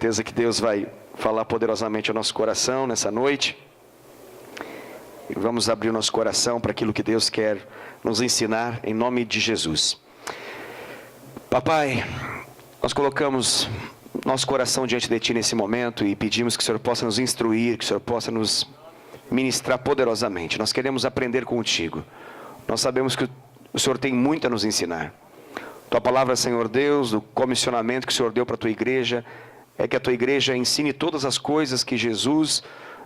Certeza que Deus vai falar poderosamente ao nosso coração nessa noite. E vamos abrir o nosso coração para aquilo que Deus quer nos ensinar, em nome de Jesus. Papai, nós colocamos nosso coração diante de Ti nesse momento e pedimos que o Senhor possa nos instruir, que o Senhor possa nos ministrar poderosamente. Nós queremos aprender contigo. Nós sabemos que o Senhor tem muito a nos ensinar. Tua palavra, Senhor Deus, o comissionamento que o Senhor deu para a Tua igreja, é que a Tua igreja ensine todas as coisas que Jesus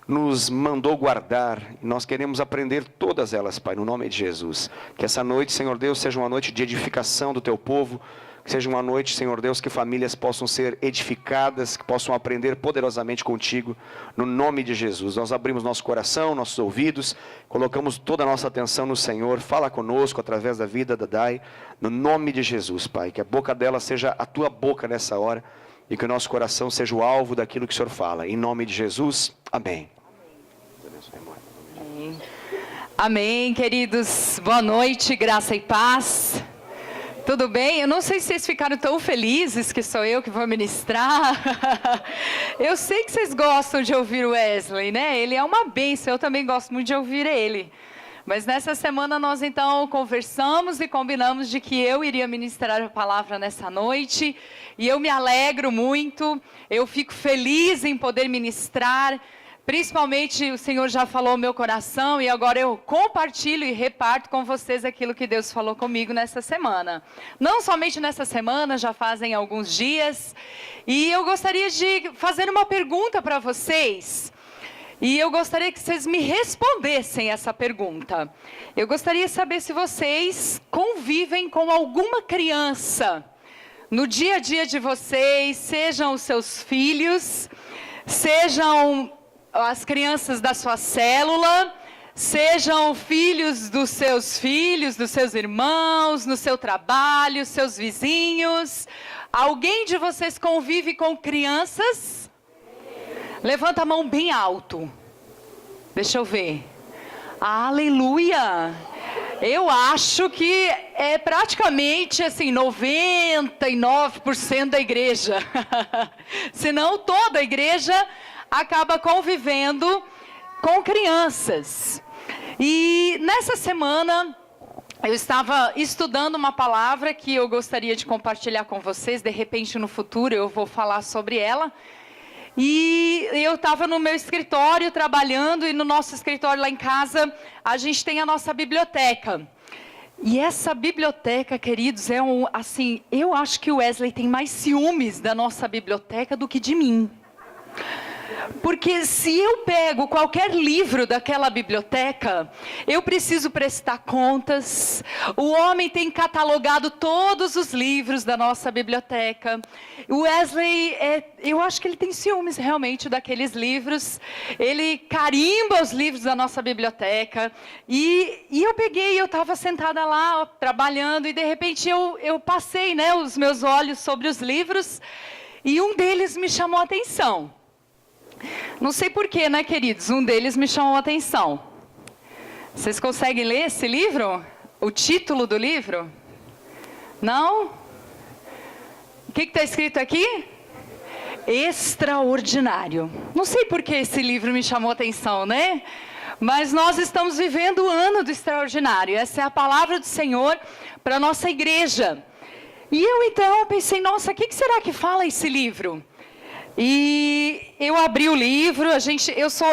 nos mandou guardar. E nós queremos aprender todas elas, Pai, no nome de Jesus. Que essa noite, Senhor Deus, seja uma noite de edificação do Teu povo. Que seja uma noite, Senhor Deus, que famílias possam ser edificadas, que possam aprender poderosamente contigo, no nome de Jesus. Nós abrimos nosso coração, nossos ouvidos, colocamos toda a nossa atenção no Senhor. Fala conosco através da vida da Dai, no nome de Jesus, Pai. Que a boca dela seja a Tua boca nessa hora, e que o nosso coração seja o alvo daquilo que o Senhor fala. Em nome de Jesus, amém. Amém, amém, queridos. Boa noite, graça e paz. Tudo bem? Eu não sei se vocês ficaram tão felizes que sou eu que vou ministrar. Eu sei que vocês gostam de ouvir o Wesley, né? Ele é uma bênção, eu também gosto muito de ouvir ele. Mas nessa semana nós então conversamos e combinamos de que eu iria ministrar a palavra nessa noite. E eu me alegro muito, eu fico feliz em poder ministrar. Principalmente o Senhor já falou ao meu coração e agora eu compartilho e reparto com vocês aquilo que Deus falou comigo nessa semana. Não somente nessa semana, já fazem alguns dias. E eu gostaria de fazer uma pergunta para vocês. E eu gostaria que vocês me respondessem essa pergunta. Eu gostaria de saber se vocês convivem com alguma criança no dia a dia de vocês, sejam os seus filhos, sejam as crianças da sua célula, sejam filhos, dos seus irmãos, no seu trabalho, seus vizinhos. Alguém de vocês convive com crianças? Levanta a mão bem alto. Deixa eu ver. Aleluia! Eu acho que é praticamente assim, 99% da igreja. Se não toda a igreja acaba convivendo com crianças. E nessa semana eu estava estudando uma palavra que eu gostaria de compartilhar com vocês. De repente no futuro eu vou falar sobre ela. E eu estava no meu escritório trabalhando, e no nosso escritório lá em casa a gente tem a nossa biblioteca. E essa biblioteca, queridos, assim, eu acho que o Wesley tem mais ciúmes da nossa biblioteca do que de mim. Porque se eu pego qualquer livro daquela biblioteca, eu preciso prestar contas. O homem tem catalogado todos os livros da nossa biblioteca. O Wesley, eu acho que ele tem ciúmes realmente daqueles livros. Ele carimba os livros da nossa biblioteca. E eu estava sentada lá, trabalhando, e de repente eu passei, né, os meus olhos sobre os livros, e um deles me chamou a atenção. Não sei porquê, né, queridos? Um deles me chamou a atenção. Vocês conseguem ler esse livro? O título do livro? Não? O que está escrito aqui? Extraordinário. Não sei por que esse livro me chamou a atenção, né? Mas nós estamos vivendo o ano do extraordinário. Essa é a palavra do Senhor para a nossa igreja. E eu então pensei, nossa, o que será que fala esse livro? E eu abri o livro.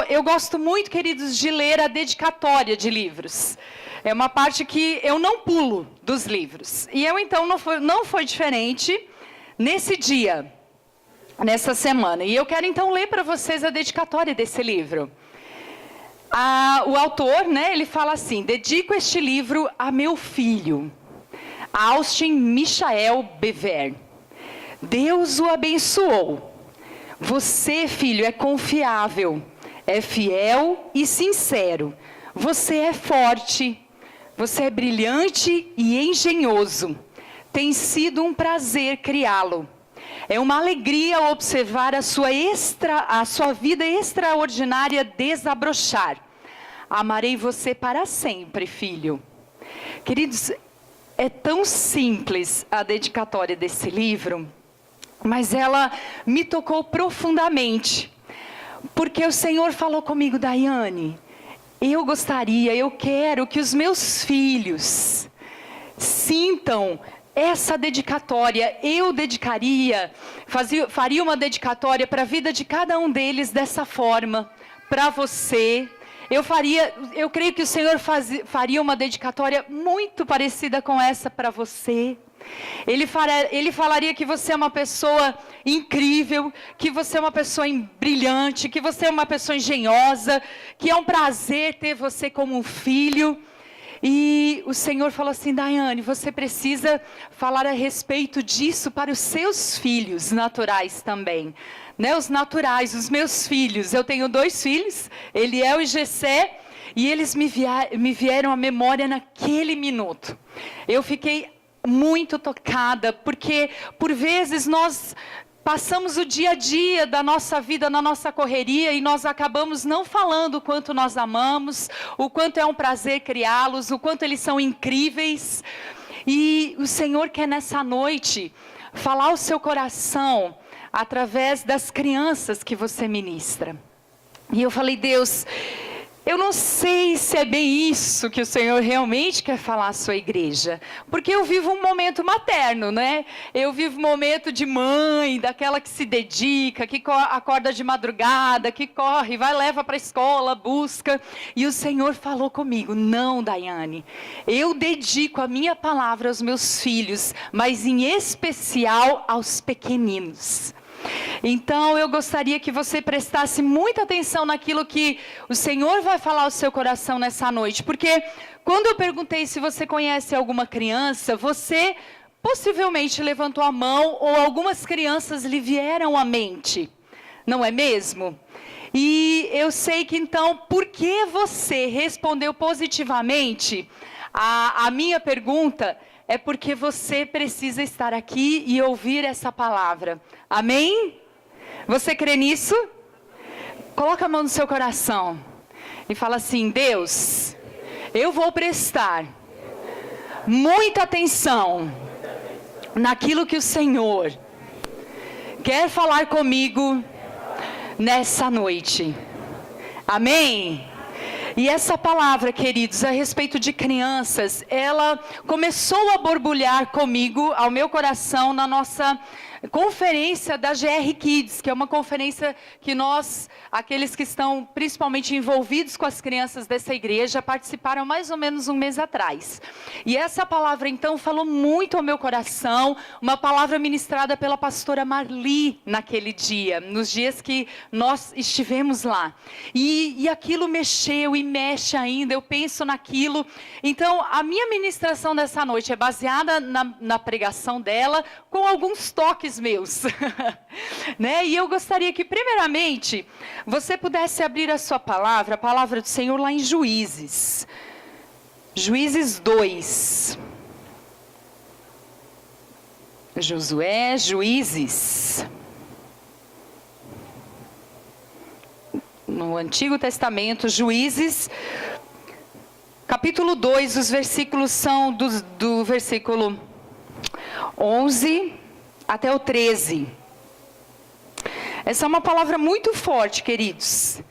Eu gosto muito, queridos, de ler a dedicatória de livros. É uma parte que eu não pulo dos livros. E eu então não foi diferente nesse dia, nessa semana. E eu quero então ler para vocês a dedicatória desse livro. O autor, né, ele fala assim: dedico este livro a meu filho, Austin Michael Bever. Deus o abençoou. Você, filho, é confiável, é fiel e sincero. Você é forte, você é brilhante e engenhoso. Tem sido um prazer criá-lo. É uma alegria observar a sua vida extraordinária desabrochar. Amarei você para sempre, filho. Queridos, é tão simples a dedicatória desse livro, mas ela me tocou profundamente, porque o Senhor falou comigo: Daiane, eu quero que os meus filhos sintam essa dedicatória. Eu faria uma dedicatória para a vida de cada um deles dessa forma, para você. Eu creio que o Senhor faria uma dedicatória muito parecida com essa para você. Ele falaria que você é uma pessoa incrível, que você é uma pessoa brilhante, que você é uma pessoa engenhosa, que é um prazer ter você como um filho. E o Senhor falou assim: Daiane, você precisa falar a respeito disso para os seus filhos naturais também. Né? Os naturais, os meus filhos. Eu tenho 2 filhos, Eliel e Gessé, e eles me vieram à memória naquele minuto. Eu fiquei muito tocada, porque por vezes nós passamos o dia a dia da nossa vida na nossa correria e nós acabamos não falando o quanto nós amamos, o quanto é um prazer criá-los, o quanto eles são incríveis. E o Senhor quer nessa noite falar ao seu coração através das crianças que você ministra. E eu falei: Deus, eu não sei se é bem isso que o Senhor realmente quer falar à sua igreja. Porque eu vivo um momento materno, né? Eu vivo um momento de mãe, daquela que se dedica, que acorda de madrugada, que corre, vai, leva para a escola, busca. E o Senhor falou comigo: não, Daiane, eu dedico a minha palavra aos meus filhos, mas em especial aos pequeninos. Então eu gostaria que você prestasse muita atenção naquilo que o Senhor vai falar ao seu coração nessa noite. Porque quando eu perguntei se você conhece alguma criança, você possivelmente levantou a mão, ou algumas crianças lhe vieram à mente, não é mesmo? E eu sei que então, porque você respondeu positivamente a minha pergunta, é porque você precisa estar aqui e ouvir essa palavra. Amém? Você crê nisso? Coloca a mão no seu coração e fala assim: Deus, eu vou prestar muita atenção naquilo que o Senhor quer falar comigo nessa noite. Amém? E essa palavra, queridos, a respeito de crianças, ela começou a borbulhar comigo, ao meu coração, na nossa conferência da GR Kids, que é uma conferência que nós, aqueles que estão principalmente envolvidos com as crianças dessa igreja, participaram mais ou menos um mês atrás. E essa palavra, então, falou muito ao meu coração, uma palavra ministrada pela pastora Marli naquele dia, nos dias que nós estivemos lá. E aquilo mexeu e mexe ainda, eu penso naquilo. Então, a minha ministração dessa noite é baseada na pregação dela, com alguns toques meus. Né? E eu gostaria que, primeiramente, você pudesse abrir a sua palavra, a palavra do Senhor lá em Juízes. Juízes 2. Josué, Juízes. No Antigo Testamento, Juízes, capítulo 2, os versículos são do versículo 11 até o 13. Essa é uma palavra muito forte, queridos,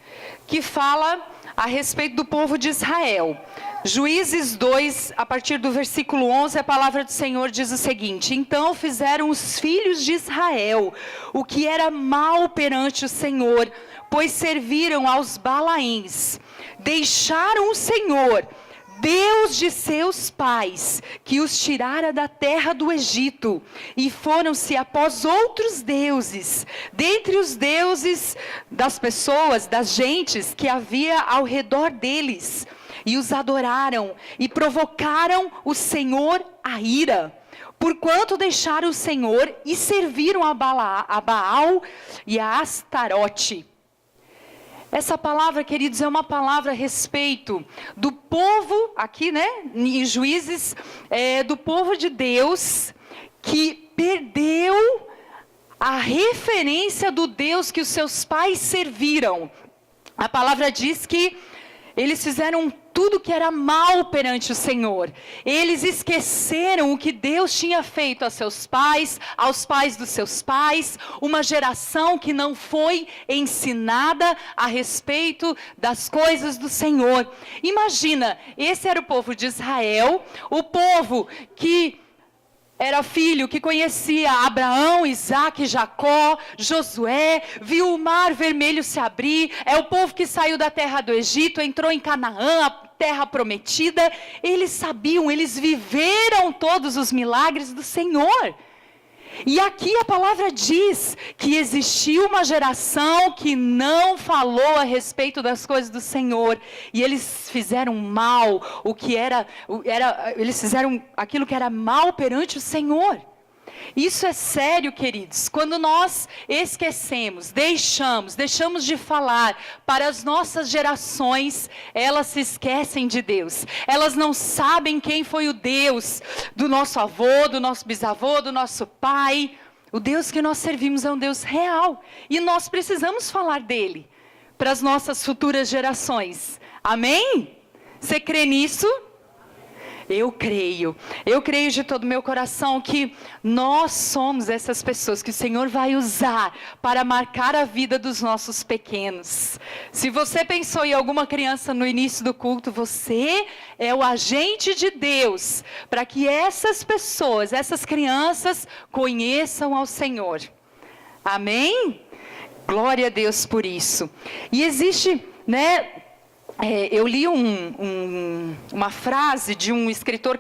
que fala a respeito do povo de Israel. Juízes 2, a partir do versículo 11, a palavra do Senhor diz o seguinte: então fizeram os filhos de Israel o que era mal perante o Senhor, pois serviram aos Balaíns. Deixaram o Senhor, Deus de seus pais, que os tirara da terra do Egito, e foram-se após outros deuses, dentre os deuses das pessoas, das gentes que havia ao redor deles, e os adoraram, e provocaram o Senhor a ira, porquanto deixaram o Senhor e serviram a Baal e a Astarote. Essa palavra, queridos, é uma palavra a respeito do povo, aqui, né, em Juízes, do povo de Deus, que perdeu a referência do Deus que os seus pais serviram. A palavra diz que eles fizeram tudo que era mal perante o Senhor. Eles esqueceram o que Deus tinha feito a seus pais, aos pais dos seus pais, uma geração que não foi ensinada a respeito das coisas do Senhor. Imagina, esse era o povo de Israel, o povo que era filho, que conhecia Abraão, Isaque, Jacó, Josué, viu o mar vermelho se abrir. É o povo que saiu da terra do Egito, entrou em Canaã, a terra prometida. Eles sabiam, eles viveram todos os milagres do Senhor. E aqui a palavra diz que existiu uma geração que não falou a respeito das coisas do Senhor. E eles fizeram mal, eles fizeram aquilo que era mal perante o Senhor. Isso é sério, queridos. Quando nós esquecemos, deixamos de falar para as nossas gerações, elas se esquecem de Deus. Elas não sabem quem foi o Deus do nosso avô, do nosso bisavô, do nosso pai. O Deus que nós servimos é um Deus real. E nós precisamos falar dele para as nossas futuras gerações. Amém? Você crê nisso? Eu creio de todo o meu coração que nós somos essas pessoas que o Senhor vai usar para marcar a vida dos nossos pequenos. Se você pensou em alguma criança no início do culto, você é o agente de Deus para que essas pessoas, essas crianças, conheçam ao Senhor. Amém? Glória a Deus por isso. E existe, eu li uma frase de um escritor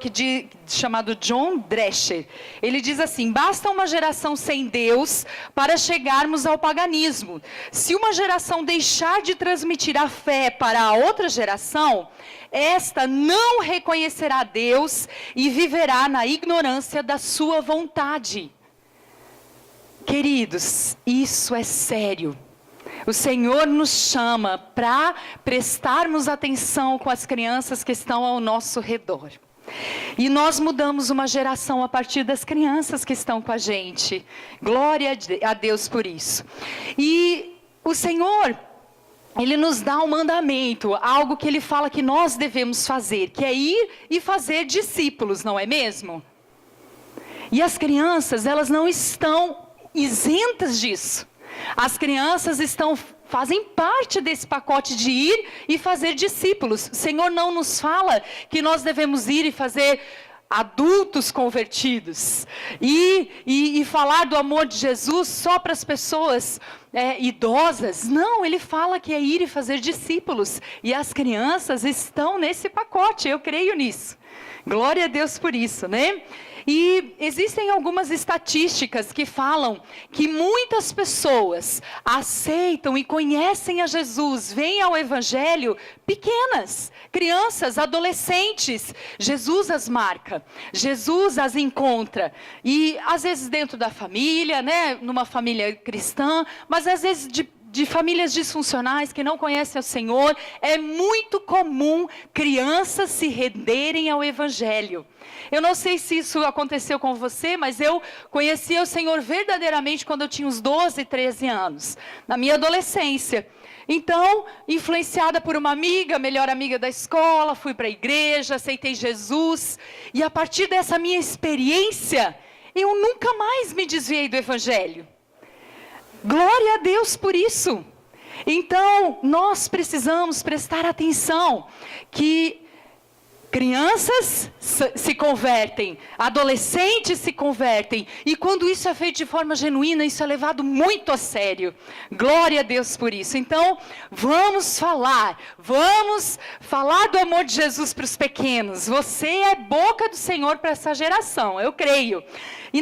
chamado John Drescher. Ele diz assim: basta uma geração sem Deus para chegarmos ao paganismo. Se uma geração deixar de transmitir a fé para a outra geração, esta não reconhecerá Deus e viverá na ignorância da sua vontade. Queridos, isso é sério. O Senhor nos chama para prestarmos atenção com as crianças que estão ao nosso redor. E nós mudamos uma geração a partir das crianças que estão com a gente. Glória a Deus por isso. E o Senhor, Ele nos dá um mandamento, algo que Ele fala que nós devemos fazer, que é ir e fazer discípulos, não é mesmo? E as crianças, elas não estão isentas disso. As crianças fazem parte desse pacote de ir e fazer discípulos. O Senhor não nos fala que nós devemos ir e fazer adultos convertidos. E falar do amor de Jesus só para as pessoas idosas. Não, Ele fala que é ir e fazer discípulos. E as crianças estão nesse pacote, eu creio nisso. Glória a Deus por isso, né? E existem algumas estatísticas que falam que muitas pessoas aceitam e conhecem a Jesus, vêm ao Evangelho pequenas, crianças, adolescentes. Jesus as marca, Jesus as encontra. E às vezes dentro da família, numa família cristã, mas às vezes de famílias disfuncionais que não conhecem o Senhor. É muito comum crianças se renderem ao Evangelho. Eu não sei se isso aconteceu com você, mas eu conhecia o Senhor verdadeiramente quando eu tinha uns 12, 13 anos, na minha adolescência. Então, influenciada por uma amiga, melhor amiga da escola, fui para a igreja, aceitei Jesus. E a partir dessa minha experiência, eu nunca mais me desviei do Evangelho. Glória a Deus por isso. Então, nós precisamos prestar atenção que crianças se convertem, adolescentes se convertem, e quando isso é feito de forma genuína, isso é levado muito a sério. Glória a Deus por isso. Então, vamos falar do amor de Jesus para os pequenos. Você é boca do Senhor para essa geração, eu creio. E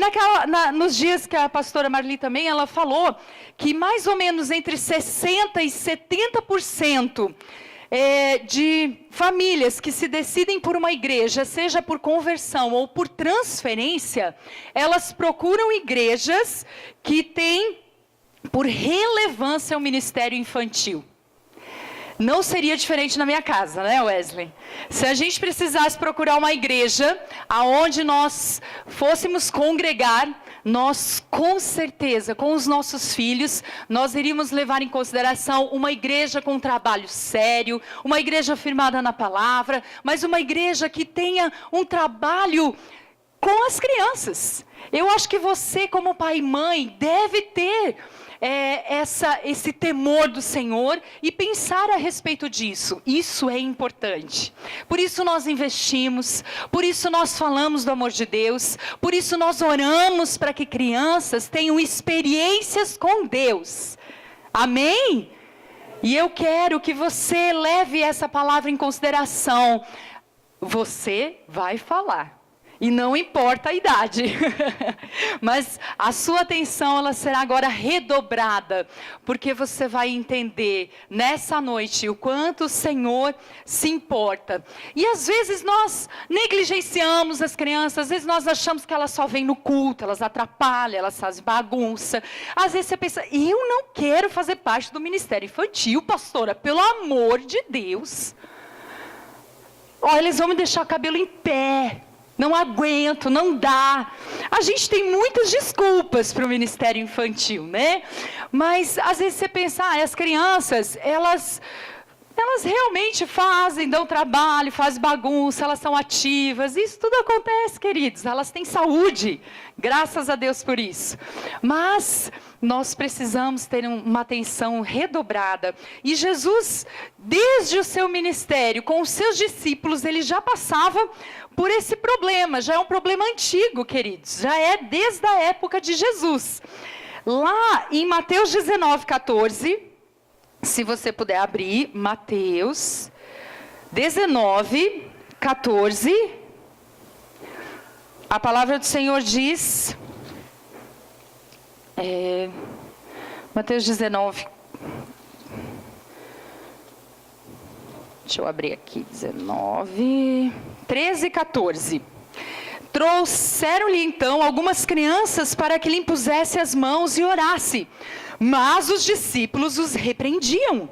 nos dias que a pastora Marli também, ela falou que mais ou menos entre 60% e 70% de famílias que se decidem por uma igreja, seja por conversão ou por transferência, elas procuram igrejas que têm por relevância o ministério infantil. Não seria diferente na minha casa, né, Wesley? Se a gente precisasse procurar uma igreja aonde nós fôssemos congregar, nós com certeza, com os nossos filhos, nós iríamos levar em consideração uma igreja com um trabalho sério, uma igreja firmada na palavra, mas uma igreja que tenha um trabalho com as crianças. Eu acho que você, como pai e mãe, deve ter esse temor do Senhor e pensar a respeito disso. Isso é importante. Por isso nós investimos, por isso nós falamos do amor de Deus, por isso nós oramos para que crianças tenham experiências com Deus. Amém? E eu quero que você leve essa palavra em consideração. Você vai falar. E não importa a idade, mas a sua atenção ela será agora redobrada, porque você vai entender nessa noite o quanto o Senhor se importa. E às vezes nós negligenciamos as crianças, às vezes nós achamos que elas só vêm no culto, elas atrapalham, elas fazem bagunça. Às vezes você pensa, eu não quero fazer parte do ministério infantil, pastora, pelo amor de Deus. Olha, eles vão me deixar o cabelo em pé. Não aguento, não dá. A gente tem muitas desculpas para o ministério infantil, né? Mas às vezes você pensa, as crianças, elas realmente dão trabalho, fazem bagunça, elas são ativas. Isso tudo acontece, queridos. Elas têm saúde, graças a Deus por isso. Mas nós precisamos ter uma atenção redobrada. E Jesus, desde o seu ministério, com os seus discípulos, ele já passava por esse problema. Já é um problema antigo, queridos. Já é desde a época de Jesus. Lá em Mateus 19, 14... Se você puder abrir, Mateus 19, 14. A palavra do Senhor diz... Mateus 19... Deixa eu abrir aqui, 19... 13 e 14. Trouxeram-lhe então algumas crianças para que lhe impusesse as mãos e orasse. Mas os discípulos os repreendiam.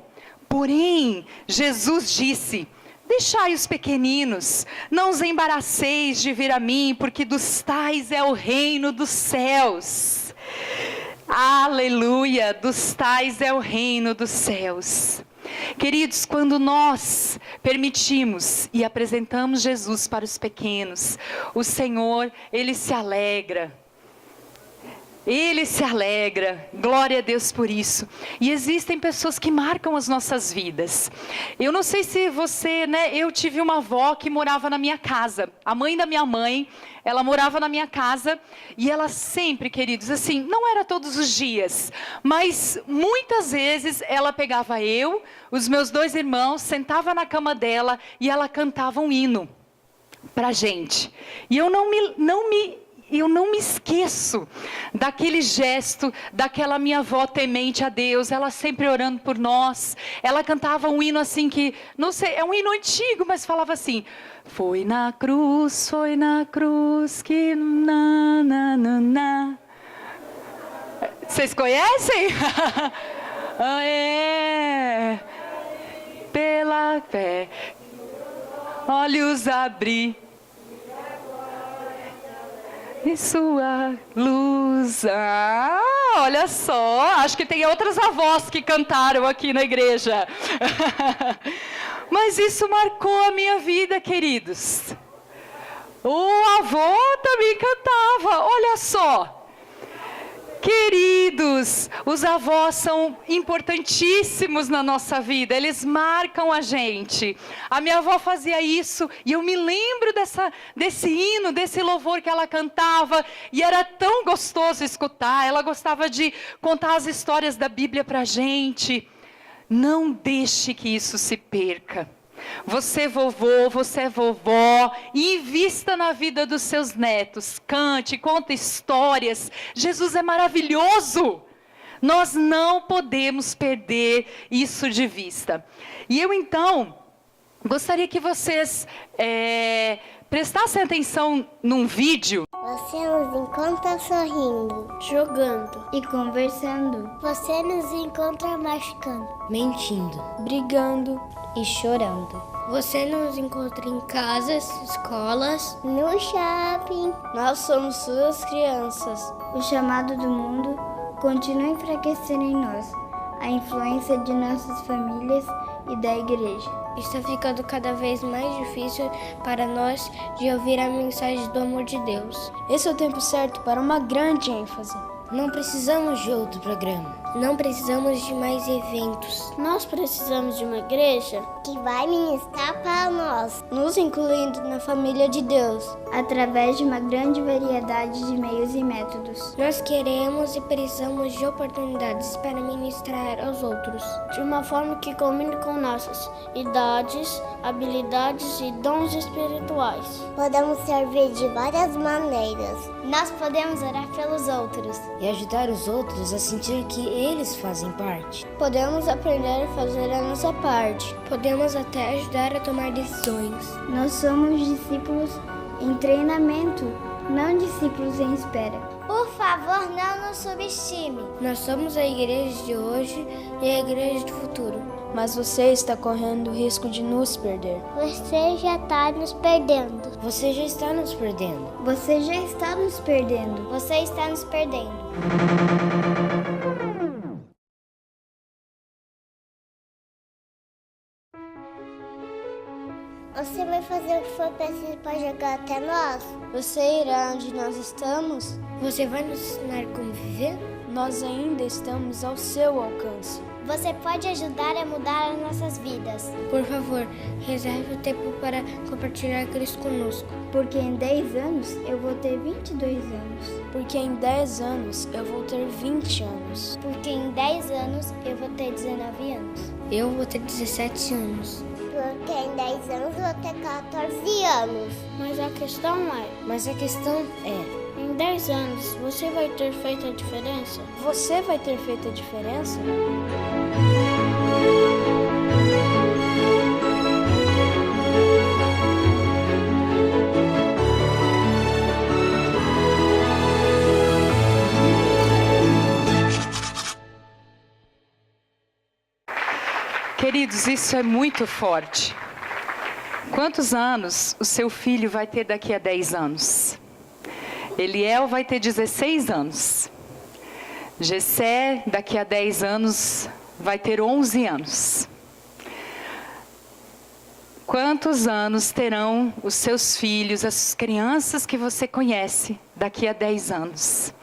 Porém, Jesus disse: deixai os pequeninos, não os embaraceis de vir a mim, porque dos tais é o reino dos céus. Aleluia, dos tais é o reino dos céus. Queridos, quando nós permitimos e apresentamos Jesus para os pequenos, o Senhor, Ele se alegra. Ele se alegra, glória a Deus por isso. E existem pessoas que marcam as nossas vidas. Eu não sei se você, eu tive uma avó que morava na minha casa. A mãe da minha mãe, ela morava na minha casa. E ela sempre, queridos, assim, não era todos os dias. Mas muitas vezes ela pegava eu, os meus 2 irmãos, sentava na cama dela e ela cantava um hino pra gente. E eu não me esqueço daquele gesto, daquela minha avó temente a Deus, ela sempre orando por nós. Ela cantava um hino assim que, não sei, é um hino antigo, mas falava assim: foi na cruz que na, na, na, na. Vocês conhecem? Pela fé, olhos abri e sua luz. Olha só, acho que tem outras avós que cantaram aqui na igreja. Mas isso marcou a minha vida, queridos. O avô também cantava, olha só. Queridos, os avós são importantíssimos na nossa vida, eles marcam a gente. A minha avó fazia isso e eu me lembro desse hino, desse louvor que ela cantava, e era tão gostoso escutar. Ela gostava de contar as histórias da Bíblia pra gente. Não deixe que isso se perca. Você vovô, você é vovó, invista na vida dos seus netos, cante, conta histórias. Jesus é maravilhoso. Nós não podemos perder isso de vista. E eu então gostaria que vocês prestassem atenção num vídeo. Você nos encontra sorrindo, jogando e conversando. Você nos encontra machucando, mentindo, brigando e chorando. Você nos encontra em casas, escolas, no shopping. Nós somos suas crianças. O chamado do mundo continua a enfraquecer em nós a influência de nossas famílias e da igreja. Está ficando cada vez mais difícil para nós de ouvir a mensagem do amor de Deus. Esse é o tempo certo para uma grande ênfase. Não precisamos de outro programa. Não precisamos de mais eventos. Nós precisamos de uma igreja que vai ministrar para nós, nos incluindo na família de Deus, através de uma grande variedade de meios e métodos. Nós queremos e precisamos de oportunidades para ministrar aos outros, de uma forma que combine com nossas idades, habilidades e dons espirituais. Podemos servir de várias maneiras. Nós podemos orar pelos outros e ajudar os outros a sentir que eles fazem parte. Podemos aprender a fazer a nossa parte. Podemos até ajudar a tomar decisões. Nós somos discípulos em treinamento, não discípulos em espera. Por favor, não nos subestime. Nós somos a igreja de hoje e a igreja do futuro. Mas você está correndo o risco de nos perder. Você já está nos perdendo. Você já está nos perdendo. Você já está nos perdendo. Você está nos perdendo. Você vai fazer o que for preciso para chegar até nós? Você irá onde nós estamos? Você vai nos ensinar como viver? Nós ainda estamos ao seu alcance. Você pode ajudar a mudar as nossas vidas. Por favor, reserve o tempo para compartilhar Cristo conosco. Porque em 10 anos eu vou ter 22 anos. Porque em 10 anos eu vou ter 20 anos. Porque em 10 anos eu vou ter 19 anos. Eu vou ter 17 anos. Porque em 10 anos eu vou ter 14 anos. Mas a questão é... Em 10 anos, você vai ter feito a diferença? Você vai ter feito a diferença? Queridos, isso é muito forte. Quantos anos o seu filho vai ter daqui a 10 anos? Eliel vai ter 16 anos. Gessé, daqui a 10 anos, vai ter 11 anos. Quantos anos terão os seus filhos, as crianças que você conhece, daqui a 10 anos?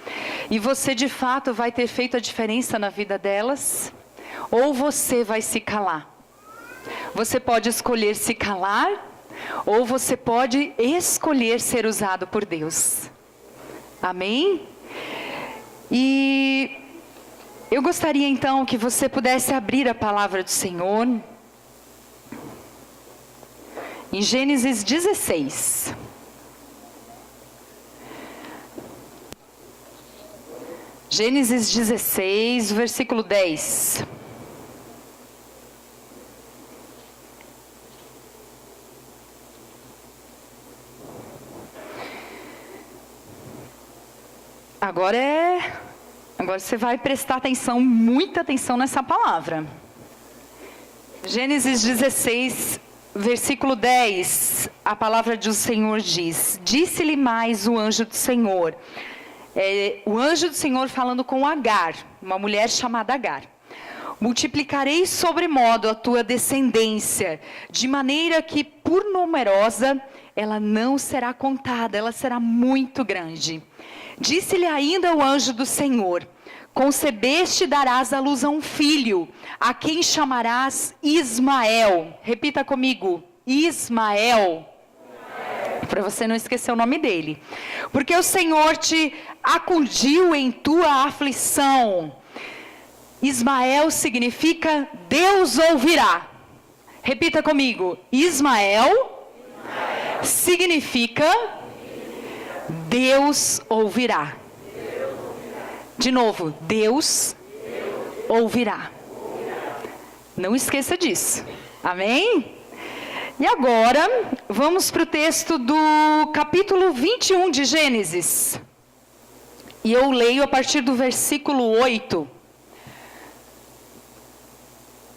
E você, de fato, vai ter feito a diferença na vida delas? Ou você vai se calar? Você pode escolher se calar, ou você pode escolher ser usado por Deus. Amém? E eu gostaria então que você pudesse abrir a palavra do Senhor em Gênesis 16. Gênesis 16, versículo 10. Agora você vai prestar atenção, muita atenção nessa palavra. Gênesis 16, versículo 10, a palavra do Senhor diz: disse-lhe mais o anjo do Senhor. O anjo do Senhor falando com Agar, uma mulher chamada Agar. Multiplicarei sobremodo a tua descendência, de maneira que por numerosa ela não será contada, ela será muito grande. Disse-lhe ainda o anjo do Senhor: concebeste e darás à luz a um filho, a quem chamarás Ismael. Repita comigo: Ismael. Para você não esquecer o nome dele. Porque o Senhor te acudiu em tua aflição. Ismael significa Deus ouvirá. Repita comigo: Ismael significa Deus ouvirá. De novo, Deus ouvirá. Não esqueça disso. Amém? E agora, vamos para o texto do capítulo 21 de Gênesis. E eu leio a partir do versículo 8.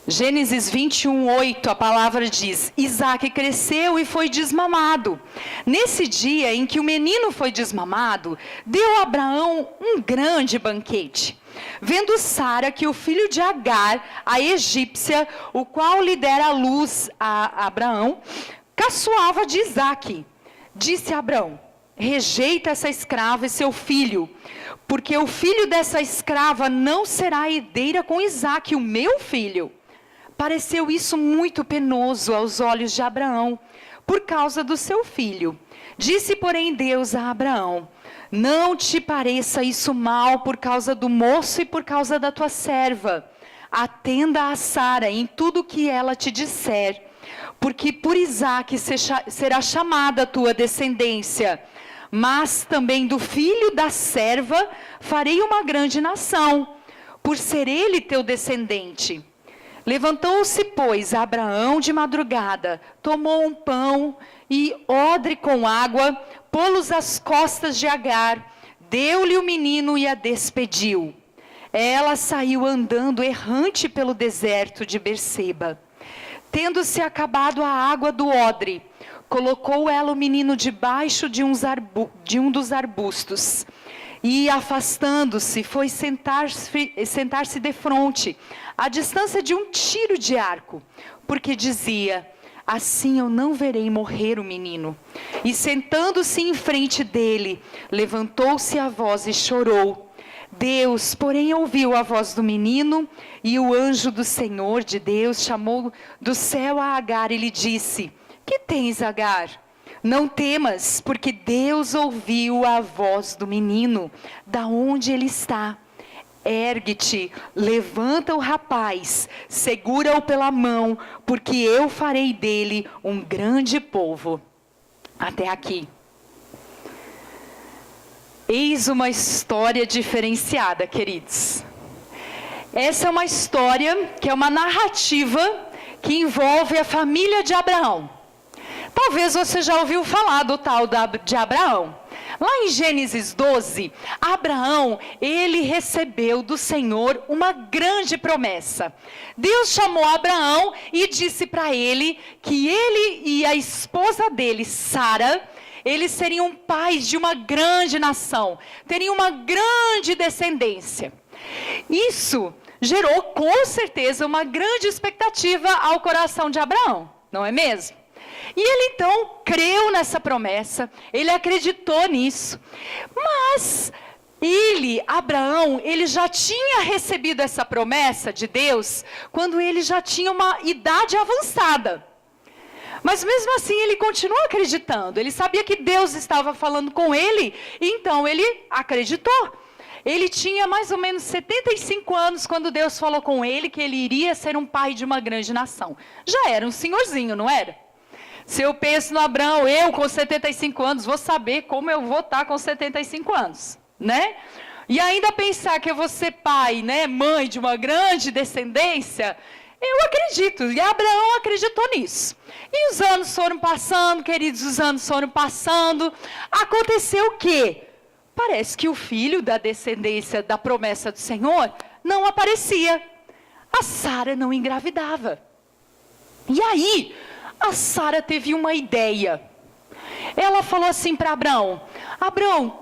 Gênesis 21:8, a palavra diz: Isaque cresceu e foi desmamado. Nesse dia em que o menino foi desmamado, deu a Abraão um grande banquete. Vendo Sara que o filho de Agar, a egípcia, o qual lhe dera a luz a Abraão, caçoava de Isaque. Disse Abraão: rejeita essa escrava e seu filho, porque o filho dessa escrava não será herdeira com Isaque, o meu filho. Pareceu isso muito penoso aos olhos de Abraão, por causa do seu filho. Disse, porém, Deus a Abraão: não te pareça isso mal por causa do moço e por causa da tua serva. Atenda a Sara em tudo que ela te disser, porque por Isaque será chamada a tua descendência. Mas também do filho da serva farei uma grande nação, por ser ele teu descendente. Levantou-se, pois, Abraão de madrugada, tomou um pão e odre com água, pô-los às costas de Agar, deu-lhe o menino e a despediu. Ela saiu andando errante pelo deserto de Berseba. Tendo-se acabado a água do odre, colocou ela o menino debaixo de um dos arbustos. E, afastando-se, foi sentar-se defronte, à distância de um tiro de arco, porque dizia: assim eu não verei morrer o menino. E sentando-se em frente dele, levantou-se a voz e chorou. Deus, porém, ouviu a voz do menino, e o anjo do Senhor de Deus chamou do céu a Agar e lhe disse: que tens, Agar? Não temas, porque Deus ouviu a voz do menino, da onde ele está. Ergue-te, levanta o rapaz, segura-o pela mão, porque eu farei dele um grande povo. Até aqui. Eis uma história diferenciada, queridos. Essa é uma história que é uma narrativa que envolve a família de Abraão. Talvez você já ouviu falar do tal de Abraão. Lá em Gênesis 12, Abraão, ele recebeu do Senhor uma grande promessa. Deus chamou Abraão e disse para ele que ele e a esposa dele, Sara, eles seriam pais de uma grande nação, teriam uma grande descendência. Isso gerou com certeza uma grande expectativa ao coração de Abraão, não é mesmo? E ele então creu nessa promessa, ele acreditou nisso, mas Abraão, ele já tinha recebido essa promessa de Deus quando ele já tinha uma idade avançada. Mas mesmo assim ele continuou acreditando, ele sabia que Deus estava falando com ele, então ele acreditou. Ele tinha mais ou menos 75 anos quando Deus falou com ele que ele iria ser um pai de uma grande nação. Já era um senhorzinho, não era? Se eu penso no Abraão, eu com 75 anos, vou saber como eu vou estar com 75 anos, né? E ainda pensar que eu vou ser pai, né, mãe de uma grande descendência, eu acredito, e Abraão acreditou nisso. E os anos foram passando, queridos, os anos foram passando. Aconteceu o quê? Parece que o filho da descendência da promessa do Senhor não aparecia. A Sara não engravidava. E aí, a Sara teve uma ideia. Ela falou assim para Abraão: Abraão,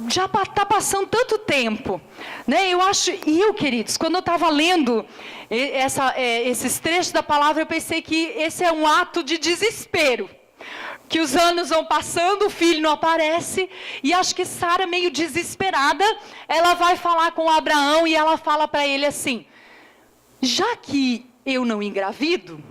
já está passando tanto tempo, né? Queridos, quando eu estava lendo esses trechos da palavra, eu pensei que esse é um ato de desespero. Que os anos vão passando, o filho não aparece, e acho que Sara, meio desesperada, ela vai falar com Abraão e ela fala para ele assim: já que eu não engravido,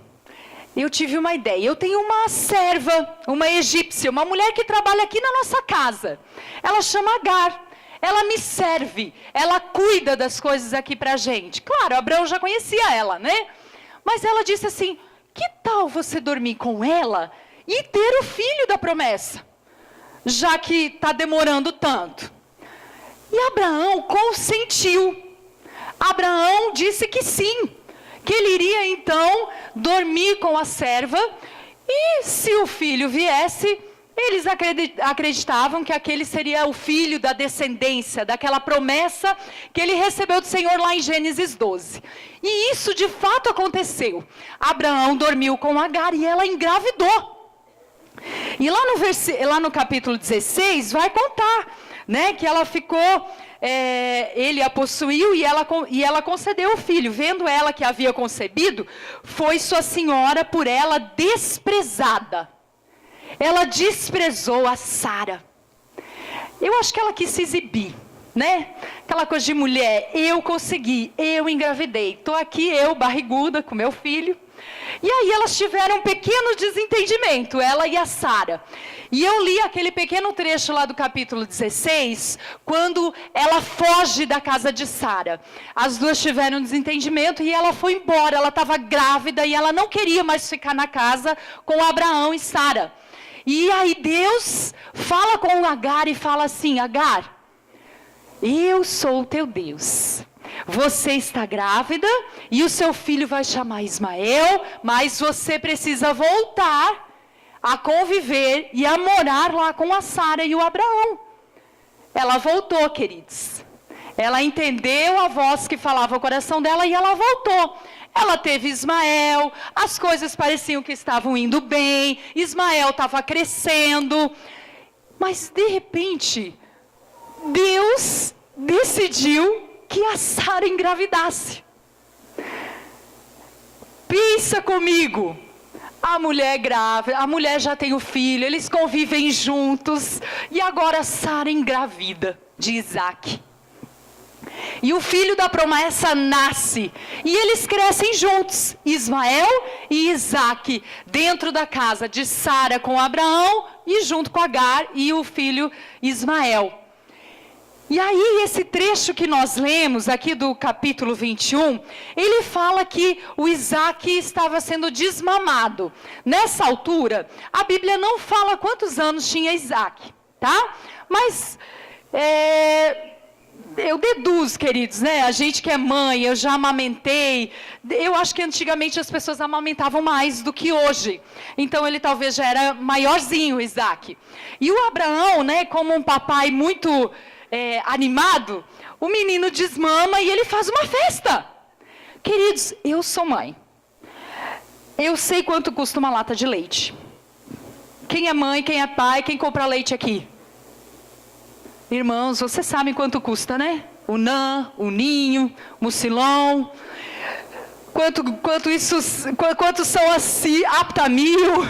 eu tive uma ideia. Eu tenho uma serva, uma egípcia, uma mulher que trabalha aqui na nossa casa. Ela chama Agar. Ela me serve, ela cuida das coisas aqui para a gente. Claro, Abraão já conhecia ela, né? Mas ela disse assim: que tal você dormir com ela e ter o filho da promessa, já que está demorando tanto? E Abraão consentiu. Abraão disse que sim, que ele iria então dormir com a serva, e se o filho viesse, Eles acreditavam que aquele seria o filho da descendência, daquela promessa que ele recebeu do Senhor lá em Gênesis 12. E isso de fato aconteceu. Abraão dormiu com Agar e ela engravidou. E lá no capítulo 16 vai contar, né, que ela ficou, ele a possuiu e ela concedeu o filho. Vendo ela que havia concebido, foi sua senhora por ela desprezada. Ela desprezou a Sara. Eu acho que ela quis se exibir, né? Aquela coisa de mulher, eu consegui, eu engravidei. Estou aqui, eu, barriguda, com meu filho. E aí elas tiveram um pequeno desentendimento, ela e a Sara. E eu li aquele pequeno trecho lá do capítulo 16, quando ela foge da casa de Sara. As duas tiveram um desentendimento e ela foi embora. Ela estava grávida e ela não queria mais ficar na casa com Abraão e Sara. E aí Deus fala com Agar e fala assim: Agar, eu sou o teu Deus. Você está grávida e o seu filho vai chamar Ismael, mas você precisa voltar a conviver e a morar lá com a Sara e o Abraão. Ela voltou, queridos. Ela entendeu a voz que falava o coração dela e ela voltou. Ela teve Ismael, as coisas pareciam que estavam indo bem, Ismael estava crescendo, mas de repente, Deus decidiu que a Sara engravidasse. Pensa comigo, a mulher grávida, a mulher já tem o filho, eles convivem juntos, e agora Sara engravida de Isaac. E o filho da promessa nasce, e eles crescem juntos, Ismael e Isaac, dentro da casa de Sara com Abraão, e junto com Agar e o filho Ismael. E aí esse trecho que nós lemos aqui do capítulo 21, ele fala que o Isaac estava sendo desmamado. Nessa altura, a Bíblia não fala quantos anos tinha Isaac, tá? Mas eu deduzo, queridos, né? A gente que é mãe, eu já amamentei. Eu acho que antigamente as pessoas amamentavam mais do que hoje. Então ele talvez já era maiorzinho, Isaac. E o Abraão, né, como um papai muito animado, o menino desmama e ele faz uma festa. Queridos, eu sou mãe. Eu sei quanto custa uma lata de leite. Quem é mãe, quem é pai, quem compra leite aqui? Irmãos, vocês sabem quanto custa, né? O NAN, o Ninho, o Mucilon. Quanto são assim, Aptamil,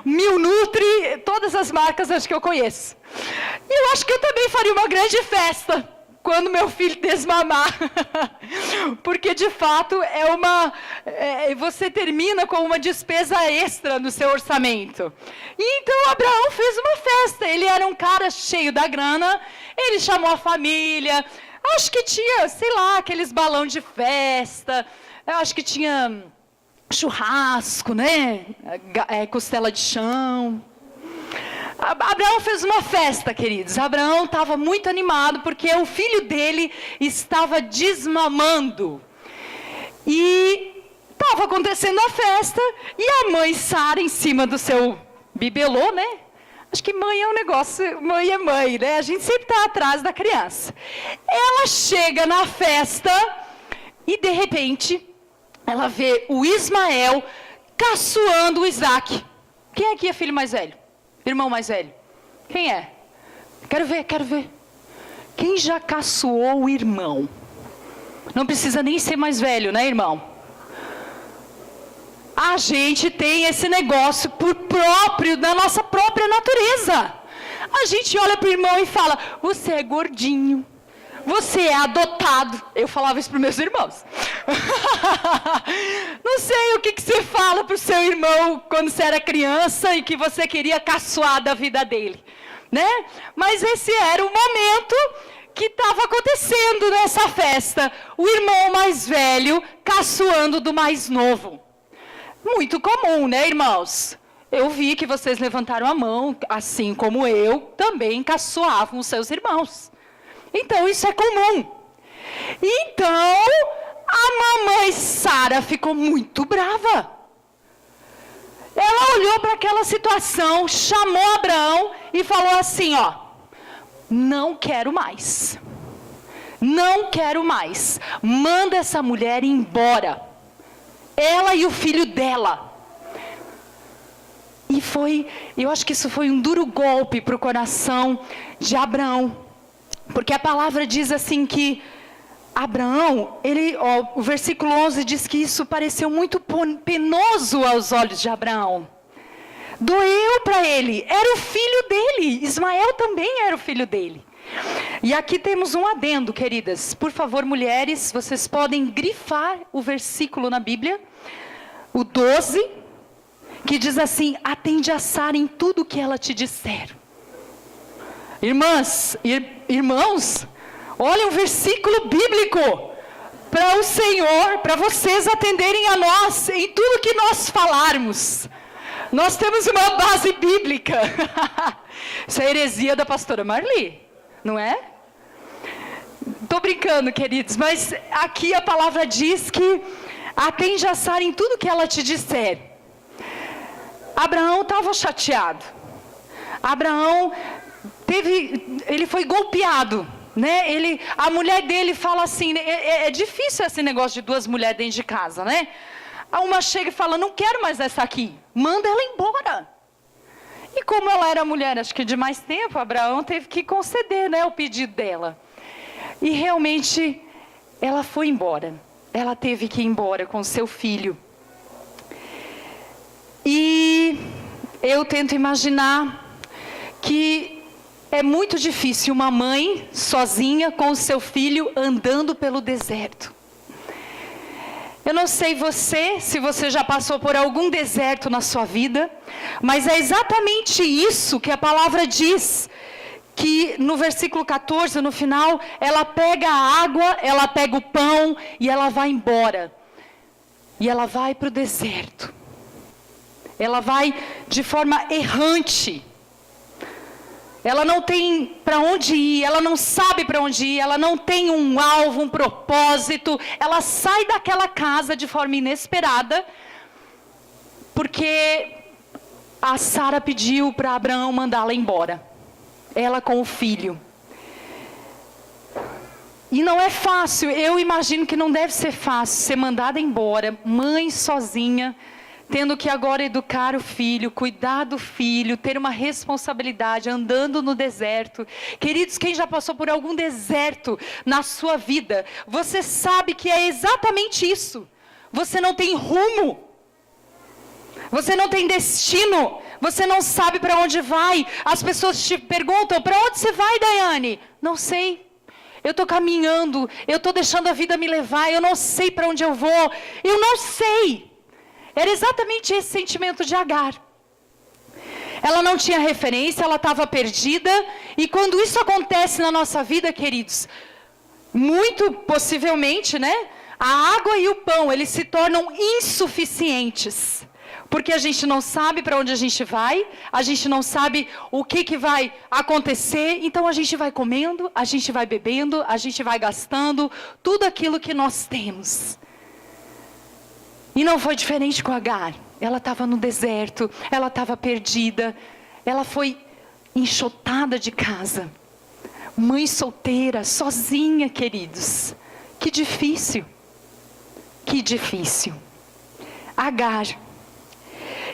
Milnutri, todas as marcas acho que eu conheço. E eu acho que eu também faria uma grande festa quando meu filho desmamar. Porque de fato você termina com uma despesa extra no seu orçamento. E então Abraão fez uma festa. Ele era um cara cheio da grana, ele chamou a família. Acho que tinha, sei lá, aqueles balão de festa. Eu acho que tinha churrasco, né? Costela de chão. Abraão fez uma festa, queridos. Abraão estava muito animado porque o filho dele estava desmamando. E estava acontecendo a festa e a mãe Sara em cima do seu bibelô, né? Acho que mãe é um negócio, mãe é mãe, né? A gente sempre está atrás da criança. Ela chega na festa e de repente ela vê o Ismael caçoando o Isaac. Quem aqui é filho mais velho? Irmão mais velho? Quem é? Quero ver. Quem já caçoou o irmão? Não precisa nem ser mais velho, né, irmão? A gente tem esse negócio da nossa própria natureza. A gente olha para o irmão e fala: você é gordinho, você é adotado. Eu falava isso para os meus irmãos. Não sei o que você fala para o seu irmão quando você era criança e que você queria caçoar da vida dele, né? Mas esse era o momento que estava acontecendo nessa festa. O irmão mais velho caçoando do mais novo. Muito comum, né, irmãos? Eu vi que vocês levantaram a mão, assim como eu, também caçoavam os seus irmãos. Então, isso é comum. Então, a mamãe Sara ficou muito brava. Ela olhou para aquela situação, chamou Abraão e falou assim, ó: não quero mais. Não quero mais. Manda essa mulher embora. Ela e o filho dela. E eu acho que isso foi um duro golpe para o coração de Abraão. Porque a palavra diz assim que Abraão, o versículo 11 diz que isso pareceu muito penoso aos olhos de Abraão. Doeu para ele, era o filho dele, Ismael também era o filho dele. E aqui temos um adendo, queridas. Por favor, mulheres, vocês podem grifar o versículo na Bíblia, o 12, que diz assim: atende a Sara em tudo que ela te disser. Irmãs, irmãos, olha um versículo bíblico para o Senhor, para vocês atenderem a nós em tudo que nós falarmos. Nós temos uma base bíblica. Isso é heresia da pastora Marli, não é? Estou brincando, queridos, mas aqui a palavra diz que atende a Sara em tudo que ela te disser. Abraão estava chateado. Abraão ele foi golpeado, né? A mulher dele fala assim, é difícil esse negócio de duas mulheres dentro de casa, né? Uma chega e fala: não quero mais essa aqui, manda ela embora. E como ela era mulher, acho que de mais tempo, Abraão teve que conceder, né, o pedido dela. E realmente ela foi embora. Ela teve que ir embora com seu filho. E eu tento imaginar que é muito difícil uma mãe sozinha com o seu filho andando pelo deserto. Eu não sei se você já passou por algum deserto na sua vida, mas é exatamente isso que a palavra diz, que no versículo 14, no final, ela pega a água, ela pega o pão e ela vai embora. E ela vai para o deserto. Ela vai de forma errante. Ela não tem para onde ir, ela não sabe para onde ir, ela não tem um alvo, um propósito. Ela sai daquela casa de forma inesperada, porque a Sara pediu para Abraão mandá-la embora. Ela com o filho. E não é fácil, eu imagino que não deve ser fácil ser mandada embora, mãe sozinha, tendo que agora educar o filho, cuidar do filho, ter uma responsabilidade, andando no deserto. Queridos, quem já passou por algum deserto na sua vida, você sabe que é exatamente isso. Você não tem rumo. Você não tem destino. Você não sabe para onde vai. As pessoas te perguntam: para onde você vai, Daiane? Não sei. Eu estou caminhando. Eu estou deixando a vida me levar. Eu não sei para onde eu vou. Eu não sei. Era exatamente esse sentimento de Agar. Ela não tinha referência, ela estava perdida. E quando isso acontece na nossa vida, queridos, muito possivelmente, né? A água e o pão, eles se tornam insuficientes. Porque a gente não sabe para onde a gente vai, a gente não sabe o que vai acontecer. Então a gente vai comendo, a gente vai bebendo, a gente vai gastando tudo aquilo que nós temos. E não foi diferente com Agar. Ela estava no deserto, ela estava perdida, ela foi enxotada de casa. Mãe solteira, sozinha, queridos. Que difícil. Que difícil. Agar.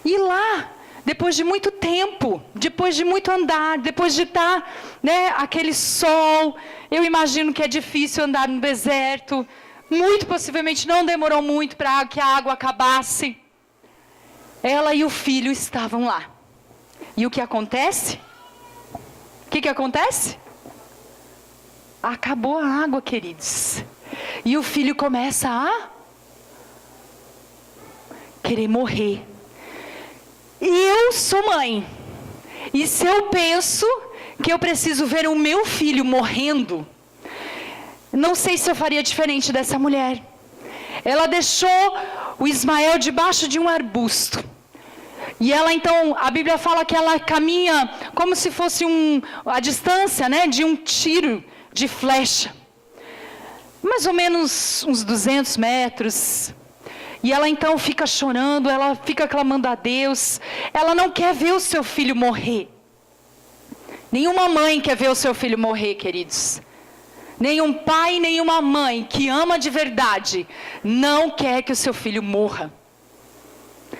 E lá, depois de muito tempo, depois de muito andar, depois de estar, né, aquele sol, eu imagino que é difícil andar no deserto. Muito possivelmente não demorou muito para que a água acabasse. Ela e o filho estavam lá. E o que acontece? O que acontece? Acabou a água, queridos. E o filho começa a querer morrer. E eu sou mãe. E se eu penso que eu preciso ver o meu filho morrendo, não sei se eu faria diferente dessa mulher. Ela deixou o Ismael debaixo de um arbusto. E ela então, a Bíblia fala que ela caminha como se fosse a distância, né, de um tiro de flecha. Mais ou menos uns 200 metros. E ela então fica chorando, ela fica clamando a Deus. Ela não quer ver o seu filho morrer. Nenhuma mãe quer ver o seu filho morrer, queridos. Nenhum pai, nenhuma mãe que ama de verdade não quer que o seu filho morra.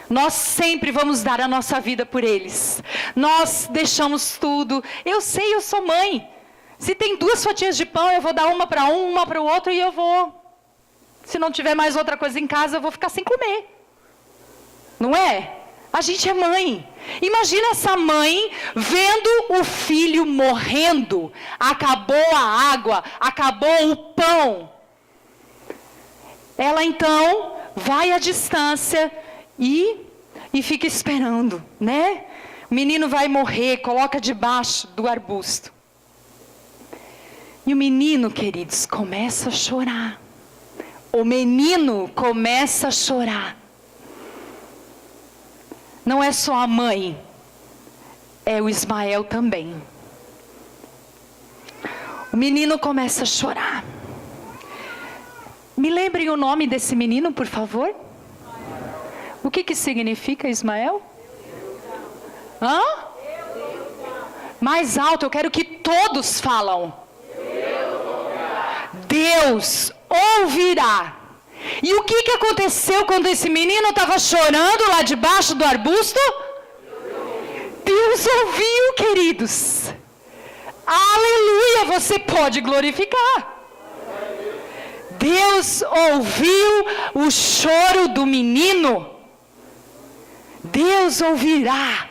Nós sempre vamos dar a nossa vida por eles. Nós deixamos tudo. Eu sei, eu sou mãe. Se tem 2 fatias de pão, eu vou dar uma para um, uma para o outro e eu vou. Se não tiver mais outra coisa em casa, eu vou ficar sem comer. Não é? A gente é mãe. Imagina essa mãe vendo o filho morrendo. Acabou a água, acabou o pão. Ela então vai à distância e fica esperando, né? O menino vai morrer, coloca debaixo do arbusto. E o menino, queridos, começa a chorar. O menino começa a chorar. Não é só a mãe, é o Ismael também. O menino começa a chorar. Me lembrem o nome desse menino, por favor? O que significa Ismael? Hã? Mais alto, eu quero que todos falam. Deus ouvirá. E o que aconteceu quando esse menino estava chorando lá debaixo do arbusto? Deus ouviu, queridos. Aleluia, você pode glorificar. Deus ouviu o choro do menino. Deus ouvirá.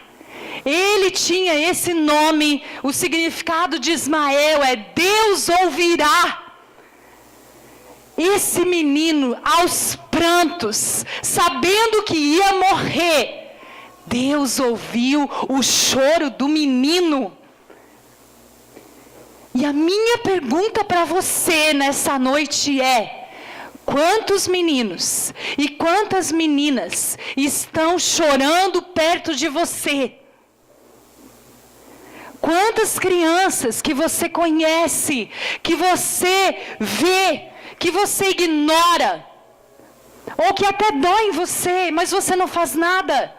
Ele tinha esse nome, o significado de Ismael é Deus ouvirá. Esse menino, aos prantos, sabendo que ia morrer, Deus ouviu o choro do menino. E a minha pergunta para você nessa noite é: quantos meninos e quantas meninas estão chorando perto de você? Quantas crianças que você conhece, que você vê, que você ignora, ou que até dói em você, mas você não faz nada?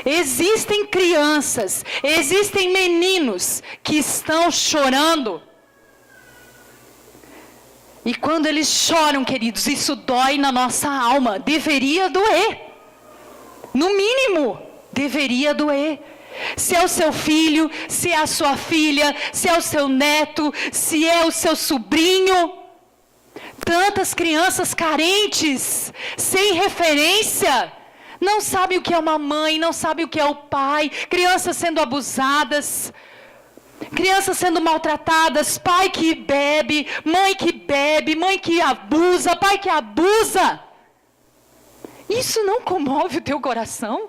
Existem crianças, existem meninos que estão chorando. E quando eles choram, queridos, isso dói na nossa alma. Deveria doer. No mínimo, deveria doer. Se é o seu filho, se é a sua filha, se é o seu neto, se é o seu sobrinho. Tantas crianças carentes, sem referência, não sabem o que é uma mãe, não sabem o que é o pai, crianças sendo abusadas, crianças sendo maltratadas, pai que bebe, mãe que abusa, pai que abusa. Isso não comove o teu coração?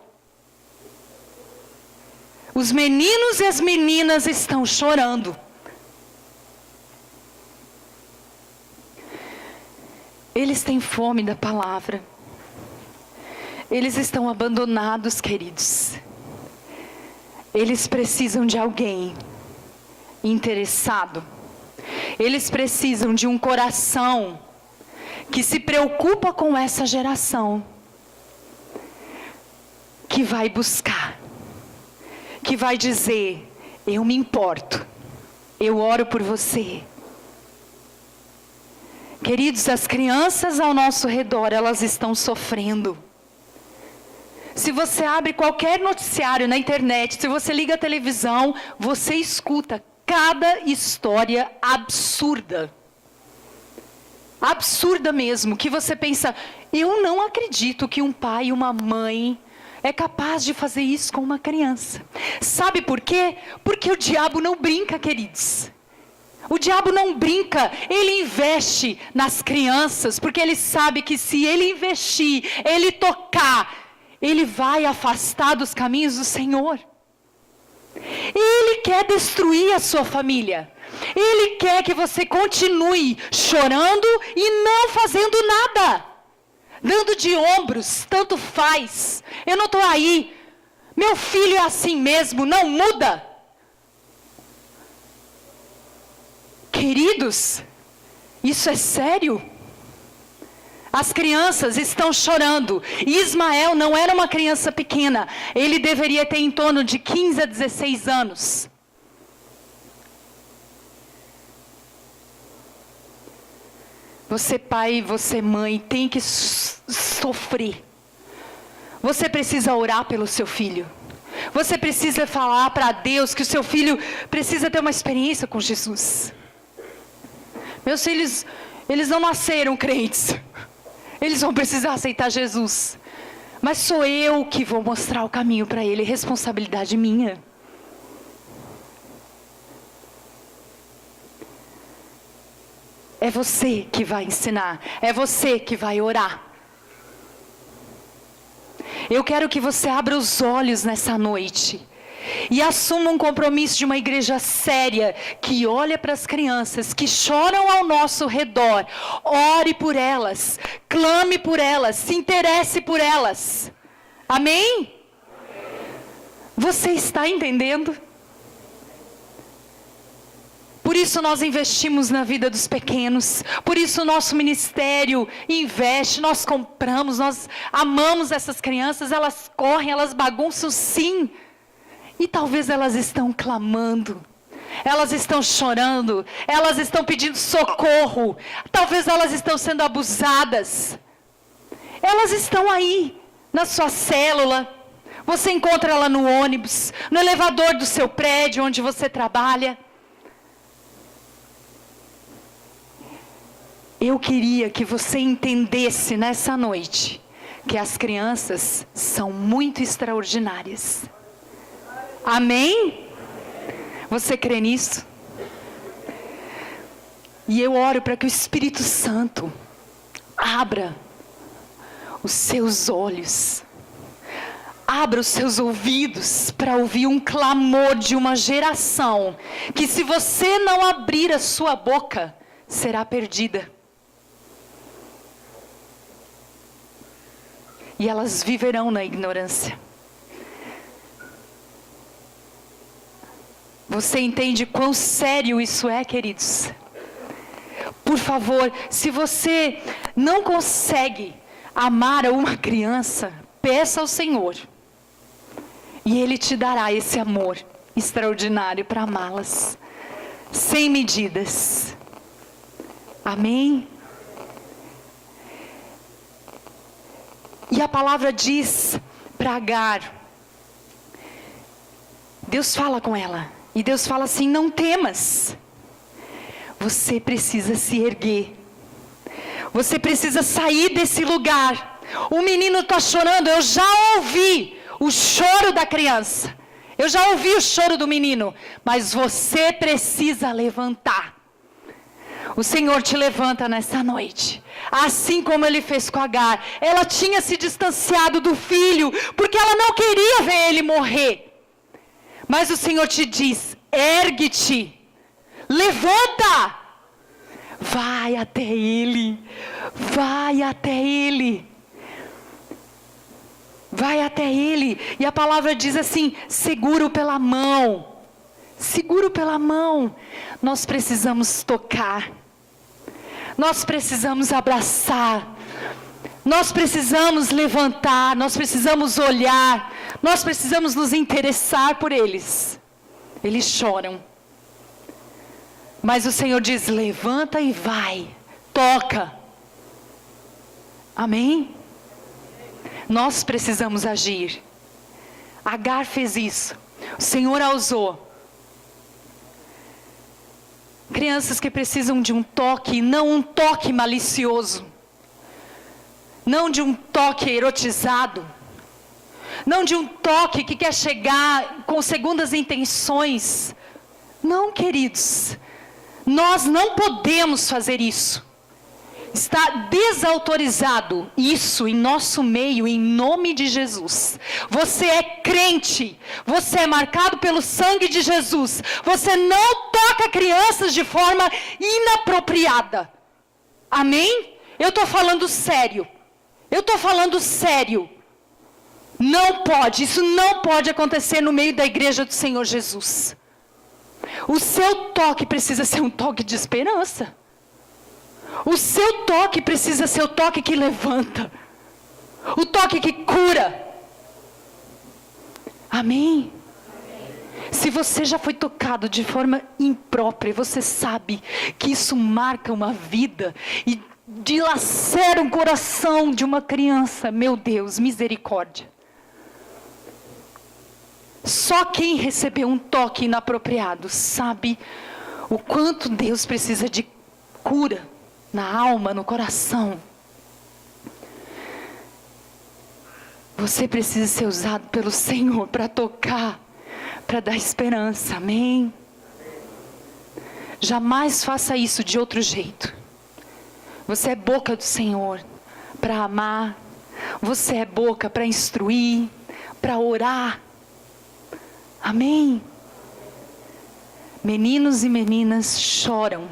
Os meninos e as meninas estão chorando. Eles têm fome da palavra. Eles estão abandonados, queridos. Eles precisam de alguém interessado. Eles precisam de um coração que se preocupa com essa geração, que vai buscar, que vai dizer: eu me importo, eu oro por você. Queridos, as crianças ao nosso redor, elas estão sofrendo. Se você abre qualquer noticiário na internet, se você liga a televisão, você escuta cada história absurda. Absurda mesmo, que você pensa: eu não acredito que um pai e uma mãe é capaz de fazer isso com uma criança. Sabe por quê? Porque o diabo não brinca, queridos. O diabo não brinca, ele investe nas crianças, porque ele sabe que se ele investir, ele tocar, ele vai afastar dos caminhos do Senhor. Ele quer destruir a sua família. Ele quer que você continue chorando e não fazendo nada. Dando de ombros, tanto faz. Eu não estou aí. Meu filho é assim mesmo, não muda. Queridos, isso é sério? As crianças estão chorando. Ismael não era uma criança pequena. Ele deveria ter em torno de 15 a 16 anos. Você pai, você mãe, tem que sofrer. Você precisa orar pelo seu filho. Você precisa falar para Deus que o seu filho precisa ter uma experiência com Jesus. Meus filhos, eles não nasceram crentes. Eles vão precisar aceitar Jesus. Mas sou eu que vou mostrar o caminho para ele. Responsabilidade minha. É você que vai ensinar. É você que vai orar. Eu quero que você abra os olhos nessa noite. E assuma um compromisso de uma igreja séria, que olha para as crianças, que choram ao nosso redor. Ore por elas, clame por elas, se interesse por elas. Amém? Você está entendendo? Por isso nós investimos na vida dos pequenos. Por isso o nosso ministério investe, nós compramos, nós amamos essas crianças. Elas correm, elas bagunçam sim. E talvez elas estão clamando, elas estão chorando, elas estão pedindo socorro, talvez elas estão sendo abusadas. Elas estão aí, na sua célula, você encontra ela no ônibus, no elevador do seu prédio onde você trabalha. Eu queria que você entendesse nessa noite, que as crianças são muito extraordinárias. Amém? Você crê nisso? E eu oro para que o Espírito Santo abra os seus olhos, abra os seus ouvidos para ouvir um clamor de uma geração que, se você não abrir a sua boca, será perdida. E elas viverão na ignorância. Você entende quão sério isso é, queridos? Por favor, se você não consegue amar a uma criança, peça ao Senhor. E Ele te dará esse amor extraordinário para amá-las, sem medidas. Amém? E a palavra diz para Agar, Deus fala com ela. E Deus fala assim: não temas. Você precisa se erguer. Você precisa sair desse lugar. O menino está chorando. Eu já ouvi o choro da criança. Eu já ouvi o choro do menino. Mas você precisa levantar. O Senhor te levanta nessa noite. Assim como Ele fez com Agar. Ela tinha se distanciado do filho, porque ela não queria ver ele morrer. Mas o Senhor te diz: ergue-te, levanta, vai até ele, vai até ele, vai até ele. E a palavra diz assim: seguro pela mão, seguro pela mão. Nós precisamos tocar, nós precisamos abraçar, nós precisamos levantar, nós precisamos olhar, nós precisamos nos interessar por eles. Eles choram. Mas o Senhor diz: levanta e vai, toca. Amém? Nós precisamos agir. Agar fez isso. O Senhor a usou. Crianças que precisam de um toque, não um toque malicioso. Não de um toque erotizado. Não de um toque que quer chegar com segundas intenções. Não, queridos. Nós não podemos fazer isso. Está desautorizado isso em nosso meio, em nome de Jesus. Você é crente. Você é marcado pelo sangue de Jesus. Você não toca crianças de forma inapropriada. Amém? Eu estou falando sério. Eu estou falando sério. Não pode, isso não pode acontecer no meio da igreja do Senhor Jesus. O seu toque precisa ser um toque de esperança. O seu toque precisa ser o toque que levanta. O toque que cura. Amém? Se você já foi tocado de forma imprópria, você sabe que isso marca uma vida e dilacera um coração de uma criança. Meu Deus, misericórdia. Só quem recebeu um toque inapropriado sabe o quanto Deus precisa de cura na alma, no coração. Você precisa ser usado pelo Senhor para tocar, para dar esperança, amém? Jamais faça isso de outro jeito. Você é boca do Senhor para amar, você é boca para instruir, para orar, amém? Meninos e meninas choram.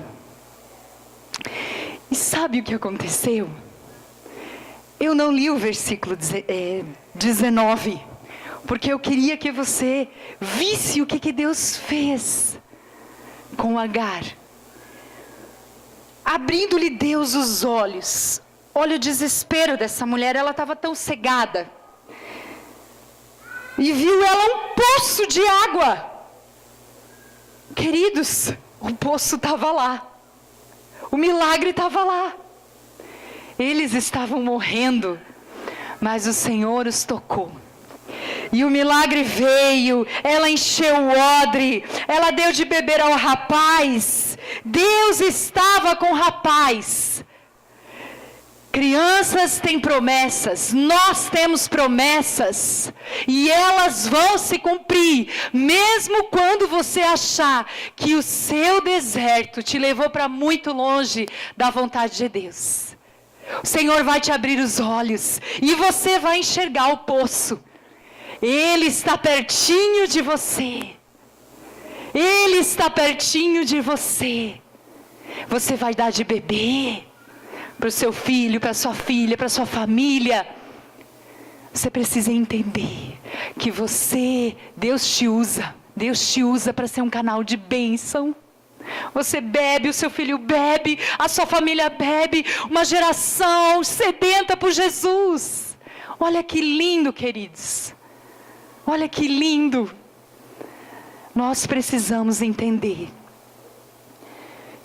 E sabe o que aconteceu? Eu não li o versículo 19, porque eu queria que você visse o que Deus fez com Agar. Abrindo-lhe Deus os olhos. Olha o desespero dessa mulher, ela estava tão cegada. E viu ela um poço de água. Queridos, o poço estava lá. O milagre estava lá. Eles estavam morrendo, mas o Senhor os tocou. E o milagre veio, ela encheu o odre, ela deu de beber ao rapaz. Deus estava com o rapaz. Crianças têm promessas, nós temos promessas, e elas vão se cumprir, mesmo quando você achar que o seu deserto te levou para muito longe da vontade de Deus. O Senhor vai te abrir os olhos, e você vai enxergar o poço. Ele está pertinho de você. Ele está pertinho de você. Você vai dar de beber para o seu filho, para a sua filha, para a sua família. Você precisa entender que Deus te usa para ser um canal de bênção. Você bebe, o seu filho bebe, a sua família bebe, uma geração sedenta por Jesus. Olha que lindo, queridos. Olha que lindo. Nós precisamos entender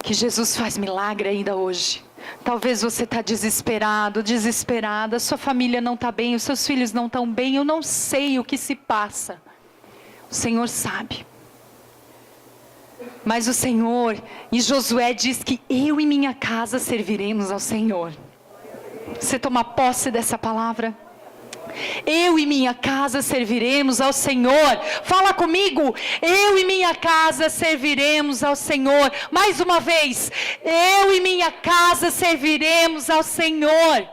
que Jesus faz milagre ainda hoje. Talvez você está desesperado, desesperada, sua família não está bem, os seus filhos não estão bem, eu não sei o que se passa. O Senhor sabe. Mas o Senhor, e Josué diz que eu e minha casa serviremos ao Senhor. Você toma posse dessa palavra? Eu e minha casa serviremos ao Senhor. Fala comigo. Eu e minha casa serviremos ao Senhor. Mais uma vez. Eu e minha casa serviremos ao Senhor.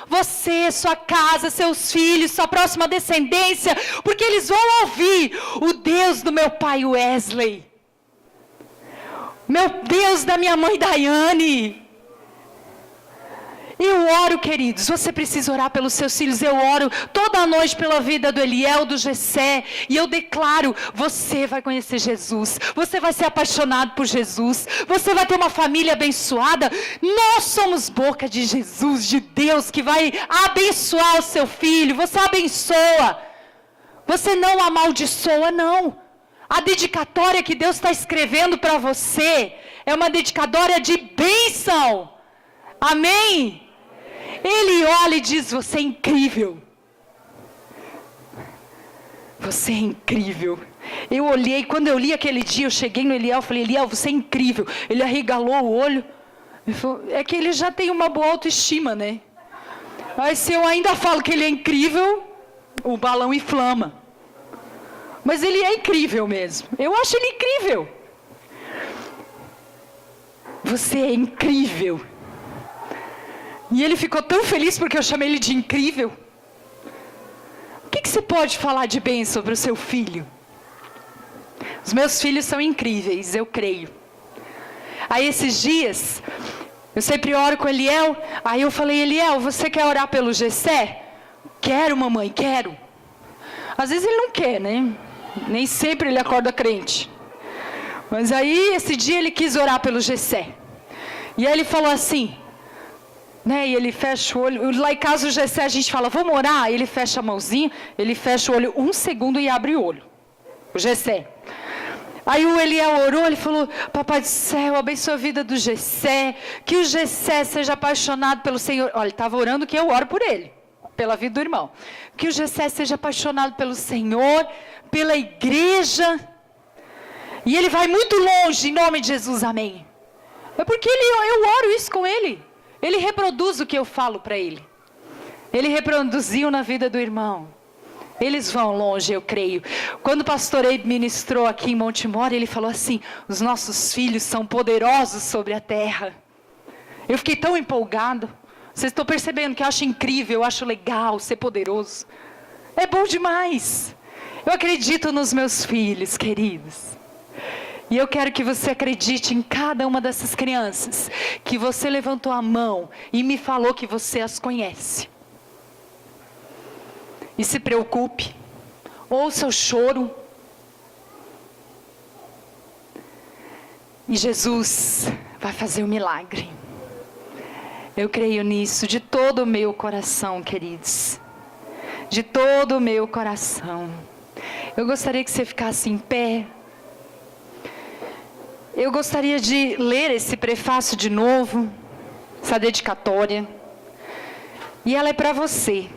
Você, sua casa, seus filhos, sua próxima descendência. Porque eles vão ouvir o Deus do meu pai Wesley. Meu Deus da minha mãe Daiane. Eu oro, queridos, você precisa orar pelos seus filhos. Eu oro toda noite pela vida do Eliel, do Gessé. E eu declaro, você vai conhecer Jesus. Você vai ser apaixonado por Jesus. Você vai ter uma família abençoada. Nós somos boca de Jesus, de Deus, que vai abençoar o seu filho. Você abençoa. Você não amaldiçoa, não. A dedicatória que Deus está escrevendo para você é uma dedicatória de bênção. Amém? Ele olha e diz, você é incrível. Você é incrível. Eu olhei, quando eu li aquele dia, eu cheguei no Eliel, falei, Eliel, você é incrível. Ele arregalou o olho. Ele falou, é que ele já tem uma boa autoestima, né? Mas se eu ainda falo que ele é incrível, o balão inflama. Mas ele é incrível mesmo. Eu acho ele incrível. Você é incrível. E ele ficou tão feliz porque eu chamei ele de incrível. O que você pode falar de bênção para o seu filho? Os meus filhos são incríveis, eu creio. Aí esses dias, eu sempre oro com Eliel. Aí eu falei, Eliel, você quer orar pelo Gessé? Quero, mamãe, quero. Às vezes ele não quer, né? Nem sempre ele acorda crente. Mas aí esse dia ele quis orar pelo Gessé. E aí ele falou assim, né? E ele fecha o olho. Lá em casa o Gessé, a gente fala, vamos orar? Ele fecha a mãozinha, ele fecha o olho 1 segundo e abre o olho. O Gessé. Aí o Eliel orou, ele falou, Papai do céu, abençoa a vida do Gessé, que o Gessé seja apaixonado pelo Senhor. Olha, ele estava orando que eu oro por ele, pela vida do irmão. Que o Gessé seja apaixonado pelo Senhor, pela igreja. E ele vai muito longe, em nome de Jesus, amém. É porque eu oro isso com ele. Ele reproduz o que eu falo para ele. Ele reproduziu na vida do irmão. Eles vão longe, eu creio. Quando o pastor Abe ministrou aqui em Montemor, ele falou assim, os nossos filhos são poderosos sobre a terra. Eu fiquei tão empolgado. Vocês estão percebendo que eu acho incrível, eu acho legal ser poderoso. É bom demais. Eu acredito nos meus filhos, queridos. E eu quero que você acredite em cada uma dessas crianças, que você levantou a mão e me falou que você as conhece. E se preocupe, ouça o choro. E Jesus vai fazer um milagre. Eu creio nisso de todo o meu coração, queridos. De todo o meu coração. Eu gostaria que você ficasse em pé. Eu gostaria de ler esse prefácio de novo, essa dedicatória. E ela é para você.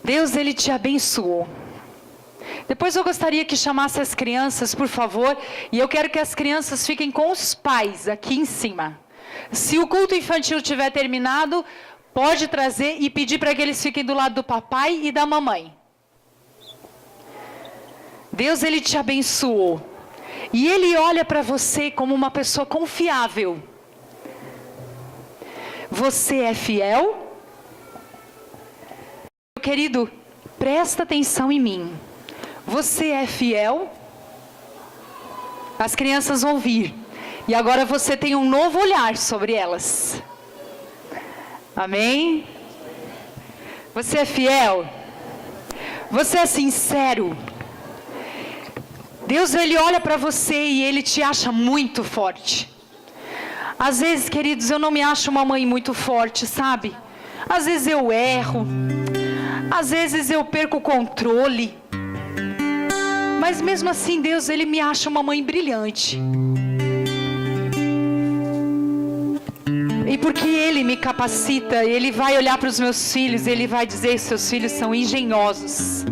Deus, Ele te abençoou. Depois eu gostaria que chamasse as crianças, por favor. E eu quero que as crianças fiquem com os pais aqui em cima. Se o culto infantil tiver terminado, pode trazer e pedir para que eles fiquem do lado do papai e da mamãe. Deus, Ele te abençoou. E Ele olha para você como uma pessoa confiável. Você é fiel? Querido, presta atenção em mim. Você é fiel? As crianças vão vir. E agora você tem um novo olhar sobre elas. Amém? Você é fiel? Você é sincero? Deus, Ele olha para você e Ele te acha muito forte. Às vezes, queridos, eu não me acho uma mãe muito forte, sabe? Às vezes eu erro. Às vezes eu perco o controle. Mas mesmo assim, Deus, Ele me acha uma mãe brilhante. E porque Ele me capacita, Ele vai olhar para os meus filhos, Ele vai dizer que seus filhos são engenhosos.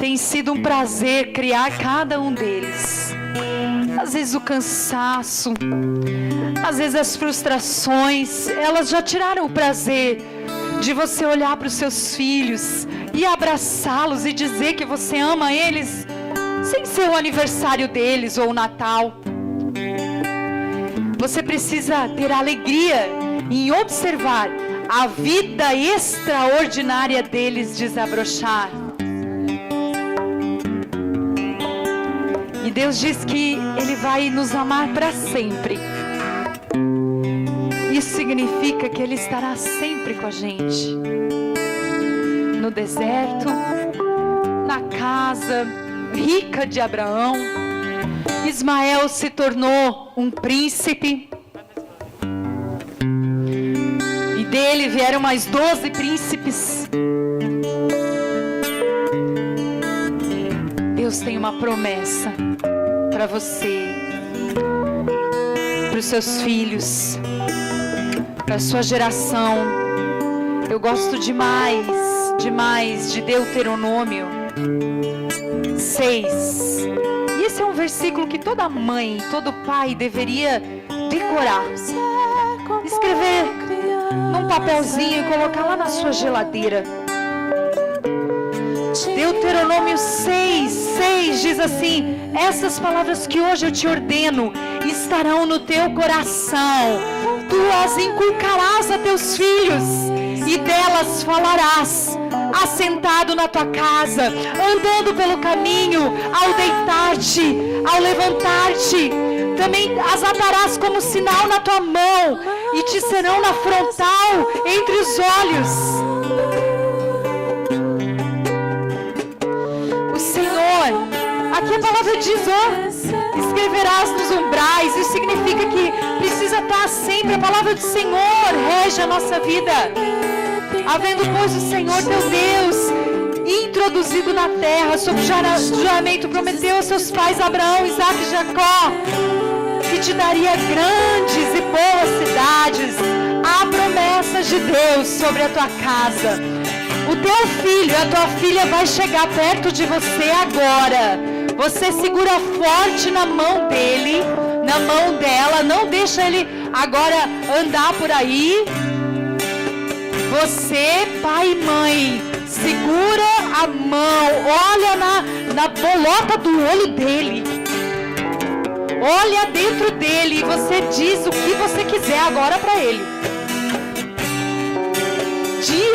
Tem sido um prazer criar cada um deles. Às vezes o cansaço, às vezes as frustrações, elas já tiraram o prazer de você olhar para os seus filhos e abraçá-los e dizer que você ama eles, sem ser o aniversário deles ou o Natal. Você precisa ter alegria em observar a vida extraordinária deles desabrochar. E Deus diz que Ele vai nos amar para sempre. Isso significa que Ele estará sempre com a gente. No deserto, na casa rica de Abraão. Ismael se tornou um príncipe. E dele vieram mais 12 príncipes. Deus tem uma promessa para você, para os seus filhos, para a sua geração. Eu gosto demais de Deuteronômio 6. E esse é um versículo que toda mãe, todo pai deveria decorar. Escrever num papelzinho e colocar lá na sua geladeira. Deuteronômio 6 diz assim: essas palavras que hoje eu te ordeno estarão no teu coração. Tu as inculcarás a teus filhos e delas falarás, assentado na tua casa, andando pelo caminho, ao deitar-te, ao levantar-te. Também as atarás como sinal na tua mão e te serão na frontal, entre os olhos. O Senhor, aqui a palavra diz, escreverás nos umbrais. Isso significa que precisa estar sempre, a palavra do Senhor rege a nossa vida. Havendo, pois, o Senhor teu Deus introduzido na terra, sob juramento, prometeu aos seus pais Abraão, Isaque e Jacó, que te daria grandes e boas cidades. Há promessas de Deus sobre a tua casa. O teu filho, a tua filha vai chegar perto de você agora. Você segura forte na mão dele, na mão dela, não deixa ele agora andar por aí. Você, pai e mãe, segura a mão, olha na bolota do olho dele. Olha dentro dele e você diz o que você quiser agora para ele. Diz